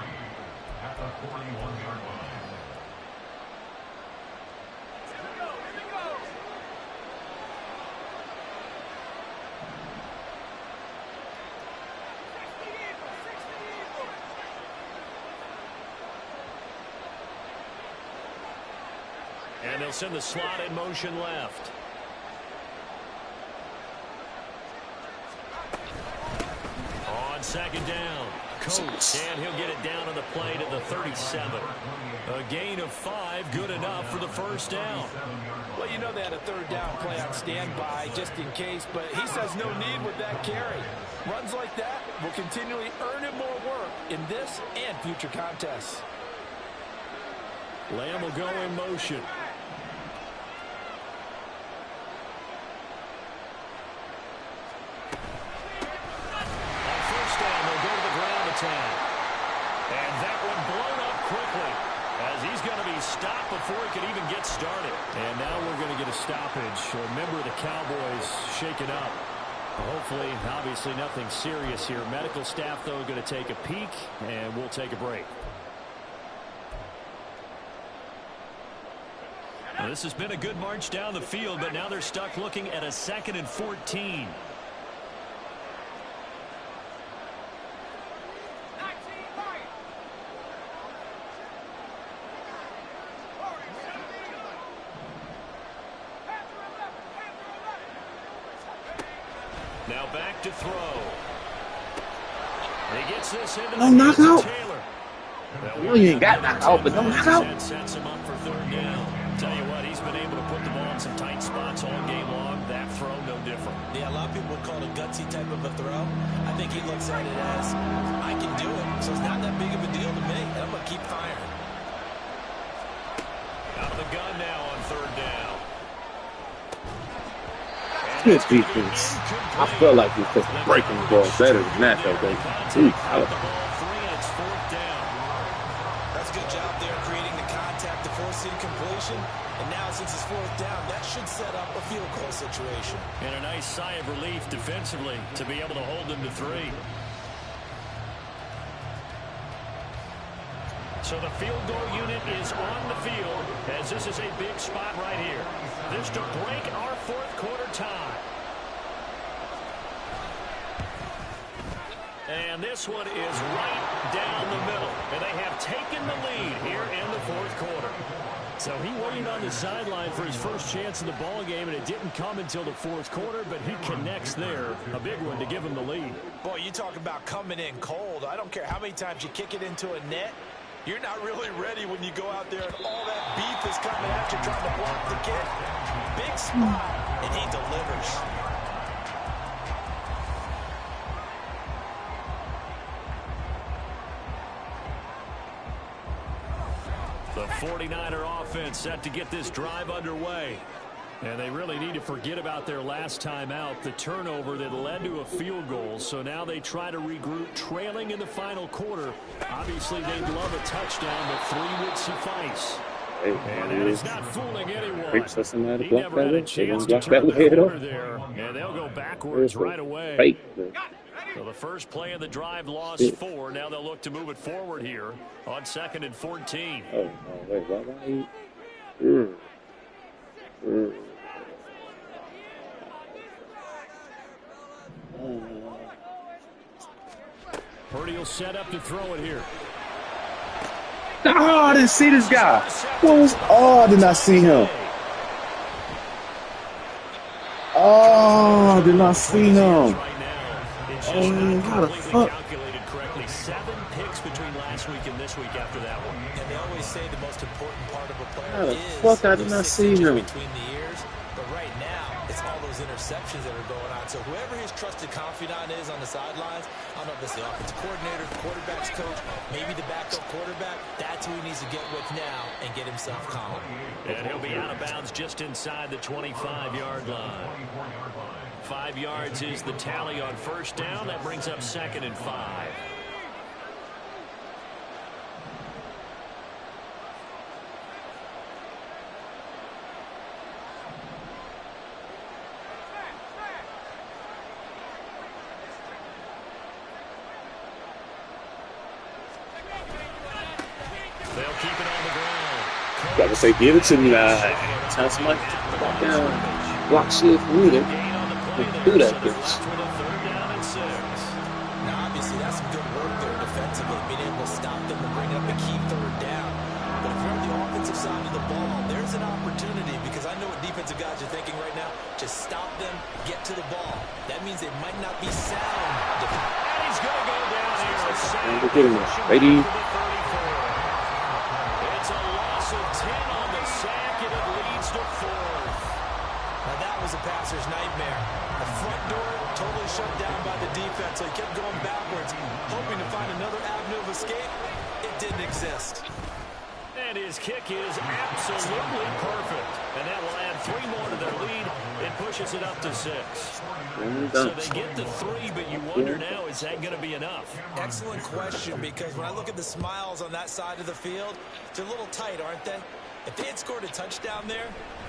at the 41-yard line. And they'll send the slot in motion left. On 2nd down, Coates, and he'll get it down on the play to the 37. A gain of 5, good enough for the 1st down. Well, you know they had a 3rd down play on standby just in case, but he says no need with that carry. Runs like that will continually earn him more work in this and future contests. Lamb will go in motion. attack. And that one blown up quickly, as he's going to be stopped before he could even get started. And now we're going to get a stoppage. A member of the Cowboys shaken up. Hopefully, obviously nothing serious here. Medical staff, though, going to take a peek, and we'll take a break. Well, this has been a good march down the field, but now they're stuck looking at a 2nd and 14. Now back to throw. He gets this into the knock out. Taylor. No, you ain't got knocked out, but don't knock out. Sets him up for 3rd down. Tell you what, he's been able to put the ball in some tight spots all game long. That throw, no different. Yeah, a lot of people would call it a gutsy type of a throw. I think he looks at it as, I can do it, so it's not that big of a deal to me, and I'm going to keep firing. Out of the gun now on 3rd down. Good defense. I felt like we was breaking the ball better than that, though. That's a good job there creating the contact to force incompletion. And now since it's 4th down, that should set up a field goal situation. And a nice sigh of relief defensively to be able to hold them to 3. So the field goal unit is on the field, as this is a big spot right here. This to break our 4th quarter tie. And this one is right down the middle. And they have taken the lead here in the 4th quarter. So he waited on the sideline for his first chance in the ball game, and it didn't come until the 4th quarter, but he connects there. A big one to give him the lead. Boy, you talk about coming in cold. I don't care how many times you kick it into a net. You're not really ready when you go out there and all that beef is coming at you trying to block the kick. Big spot, and he delivers. The 49er offense set to get this drive underway. And they really need to forget about their last time out, the turnover that led to a field goal. So now they try to regroup, trailing in the final quarter. Obviously, they'd love a touchdown, but 3 would suffice. Hey, And that is not fooling anyone. somebody He block never that had way. a chance to Block turn that the way at all. corner there. And they'll go backwards right away. Fake. So the first play of the drive lost 4. Now they'll look to move it forward here on 2nd and 14. Oh, wait, why? Purdy will set up to throw it here. Oh, I didn't see this guy. What was? Oh, I did not see him. Oh, I did not see him. Oh, how the fuck? Calculated correctly. 7 picks between last week and this week after that one. And they always say the most important part of a player How the is fuck I did not see him? between the ears. But right now, it's all those interceptions that are going on. So whoever his trusted confidant is on the sidelines, I don't know if it's the offensive coordinator, the quarterback's coach, maybe the backup quarterback, that's who he needs to get with now and get himself calm. And he'll be out of bounds just inside the 25-yard line. 5 yards is the tally on 1st down. That brings up 2nd and 5. They'll keep it on the ground. Gotta say, give it to me now. Tell somebody block down, block shit for me. Do that bitch. Now, obviously, that's some good work there defensively, being able to stop them and bring up a key 3rd down. But if you're on the offensive side of the ball, there's an opportunity, because I know what defensive guys are thinking right now. Just stop them, get to the ball. That means they might not be sound. And he's going to go down here. Look at him, lady. It's a loss of 10 on the sack, and it leads to 4th. Now, that was a passer's nightmare. The front door totally shut down by the defense, so he kept going backwards, hoping to find another avenue of escape. It didn't exist. And his kick is absolutely perfect. And that will add 3 more to their lead. It pushes it up to 6. So they get to 3, but you wonder now, is that going to be enough? Excellent question, because when I look at the smiles on that side of the field, they're a little tight, aren't they? If they had scored a touchdown there,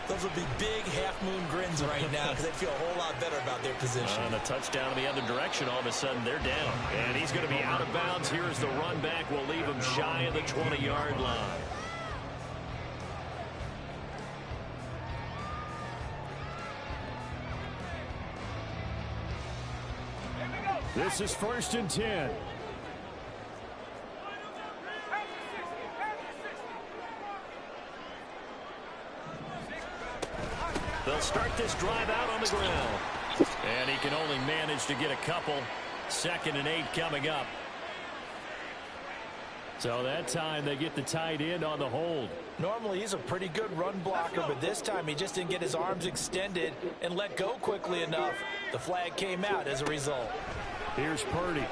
those would be big half-moon grins right now because they'd feel a whole lot better about their position. And a touchdown in the other direction, all of a sudden they're down. And he's going to be out of bounds. Here is the run back. We'll leave him shy of the 20-yard line. This is 1st and 10. They'll start this drive out on the ground. And he can only manage to get a couple. 2nd and 8 coming up. So that time they get the tight end on the hold. Normally he's a pretty good run blocker, but this time he just didn't get his arms extended and let go quickly enough. The flag came out as a result. Here's Purdy.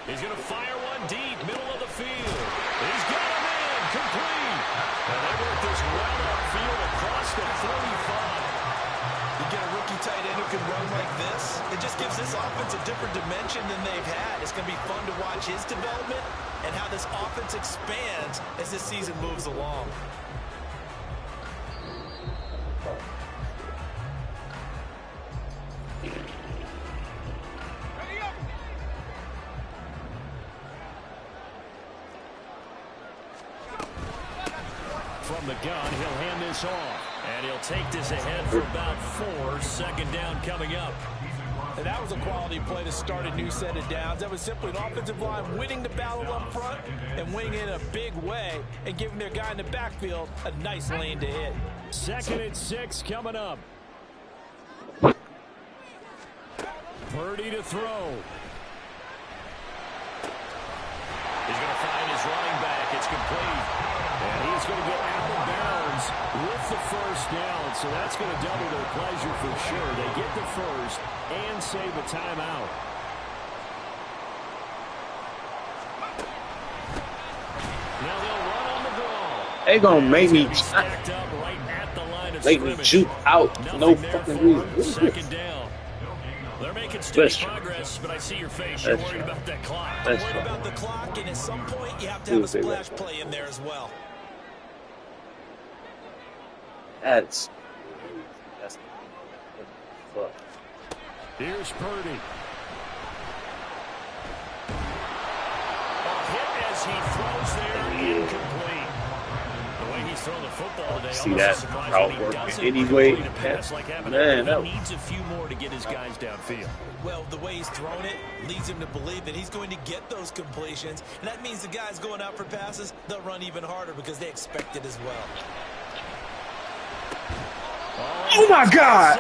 He's going to fire one deep, middle of the field. He's got him in, complete. And they work this well upfield across the 45. You get a rookie tight end who can run like this, it just gives this offense a different dimension than they've had. It's going to be fun to watch his development and how this offense expands as this season moves along. From the gun, he'll hand this off. And he'll take this ahead for about 4. 2nd down coming up. And that was a quality play to start a new set of downs. That was simply an offensive line winning the battle up front and winning in a big way and giving their guy in the backfield a nice lane to hit. 2nd and 6 coming up. Purdy to throw. He's going to find his running back. It's complete. And he's going to get out of bounds with the 1st down. So that's going to double their pleasure for sure. They get the 1st and save a timeout. Now they'll run on the ball. They gonna make me shoot out. No fucking reason. 2nd down. They're making steady progress, but I see your face. You're worried about that clock. I'm worried about the clock, and at some point you have to have a splash play in there as well. That's fuck. Here's Purdy. A hit as he throws there, incomplete. The way he's throwing the football today, see that route working anyway. Man, he needs a few more to get his guys downfield. Well, the way he's thrown it leads him to believe that he's going to get those completions, and that means the guys going out for passes, they'll run even harder because they expect it as well. Oh my God!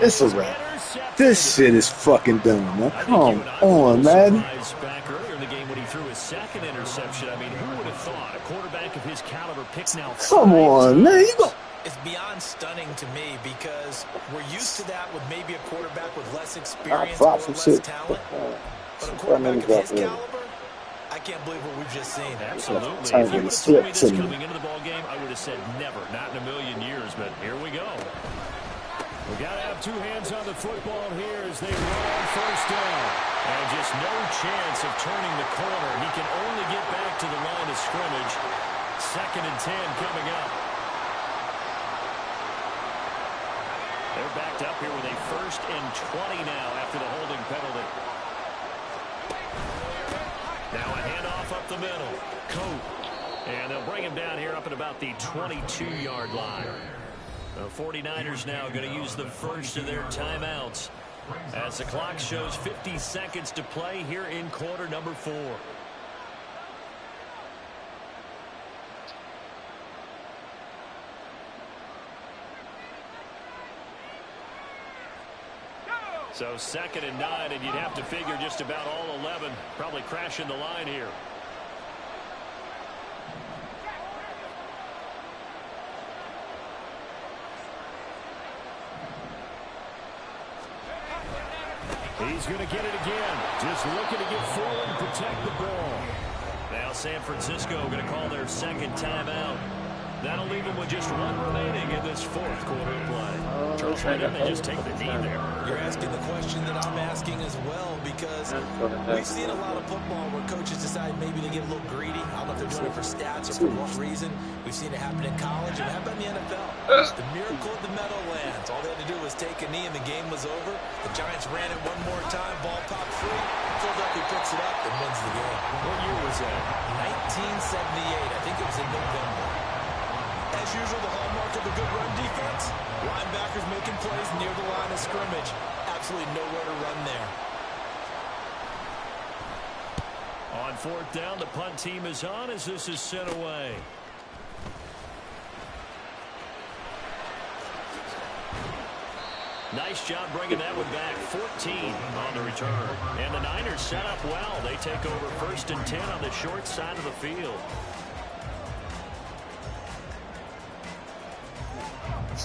It's a wrap. This shit is fucking dumb, man. Come on, man. Back earlier in the game when he threw his 2nd interception. I mean, who would have thought a quarterback of his caliber picks now? Come on, man. It's beyond stunning to me because we're used to that with maybe a quarterback with less experience or less talent. But a quarterback of his caliber, I can't believe what we've just seen. Absolutely. If you would have told me this coming into the ball game, I would have said never, not in a million years. But here we go. We got to have 2 hands on the football here as they run on 1st down. And just no chance of turning the corner. He can only get back to the line of scrimmage. 2nd and 10 coming up. They're backed up here with a 1st and 20 now after the holding penalty. Now a handoff up the middle. Coat. And they'll bring him down here up at about the 22-yard line. The 49ers now going to use the 1st of their timeouts as the clock shows 50 seconds to play here in quarter number 4. So 2nd and 9, and you'd have to figure just about all 11 probably crashing the line here. He's going to get it again. Just looking to get forward and protect the ball. Now San Francisco going to call their 2nd timeout. That'll leave them with just one remaining in this fourth quarter of play. Charles, why didn't they just take the knee there? You're asking the question that I'm asking as well, because we've seen a lot of football where coaches decide maybe to get a little greedy. I don't know if they're doing it for stats or for what reason. We've seen it happen in college, and how about in the NFL? The miracle of the Meadowlands. All they had to do was take a knee, and the game was over. The Giants ran it one more time. Ball popped free. Philadelphia picks it up and wins the game. What year was that? 1978. I think it was in November. As usual, the hallmark of a good run defense. Linebackers making plays near the line of scrimmage. Absolutely nowhere to run there. On fourth down, the punt team is on as this is sent away. Nice job bringing that one back. 14 on the return. And the Niners set up well. They take over 1st and 10 on the short side of the field.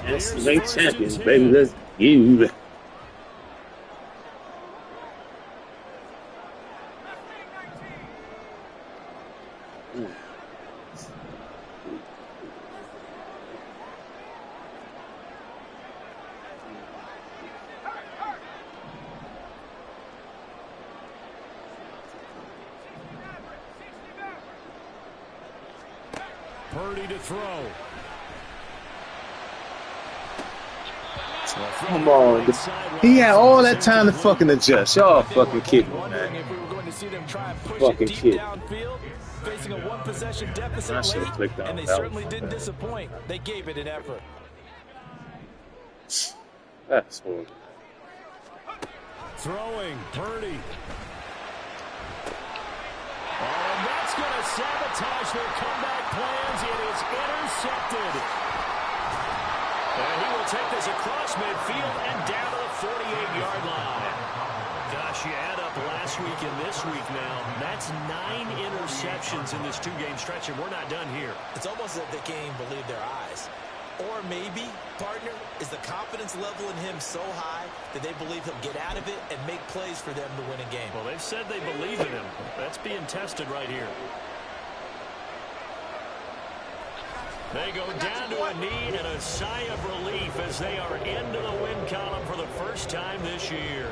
Yes, they champions, baby. Let's go. Purdy to throw. Come on. He had all that time to fucking adjust. Y'all fucking kidding me, man. If we were going to see them try and push Fucking it deep kid. downfield, facing a one-possession deficit I should've late, clicked on and they that certainly one. didn't disappoint. They gave it an effort. That's horrible. Throwing, Purdy. And that's going to sabotage their comeback plans. It is intercepted. And he will take this across midfield and down to the 48-yard line. Gosh, you add up last week and this week now. That's 9 interceptions in this two-game stretch, and we're not done here. It's almost as if they can't even believe their eyes. Or maybe, partner, is the confidence level in him so high that they believe he'll get out of it and make plays for them to win a game. Well, they've said they believe in him. That's being tested right here. They go down to a knee and a sigh of relief as they are into the win column for the first time this year.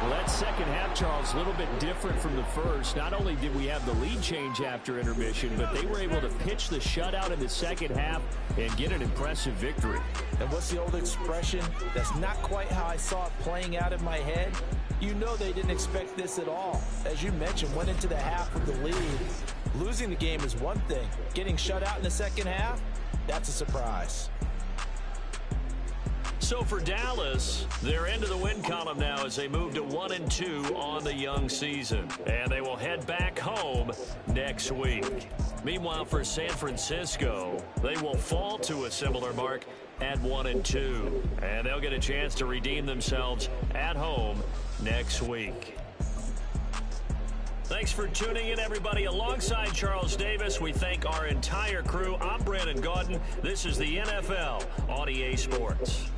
Well, that second half, Charles, a little bit different from the first. Not only did we have the lead change after intermission, but they were able to pitch the shutout in the second half and get an impressive victory. And what's the old expression? That's not quite how I saw it playing out in my head. You know they didn't expect this at all. As you mentioned, went into the half with the lead. Losing the game is one thing. Getting shut out in the second half, that's a surprise. So for Dallas, they're into the win column now as they move to 1-2 on the young season. And they will head back home next week. Meanwhile, for San Francisco, they will fall to a similar mark at 1-2. And they'll get a chance to redeem themselves at home next week. Thanks for tuning in, everybody. Alongside Charles Davis, we thank our entire crew. I'm Brandon Gaudin. This is the NFL on EA Sports.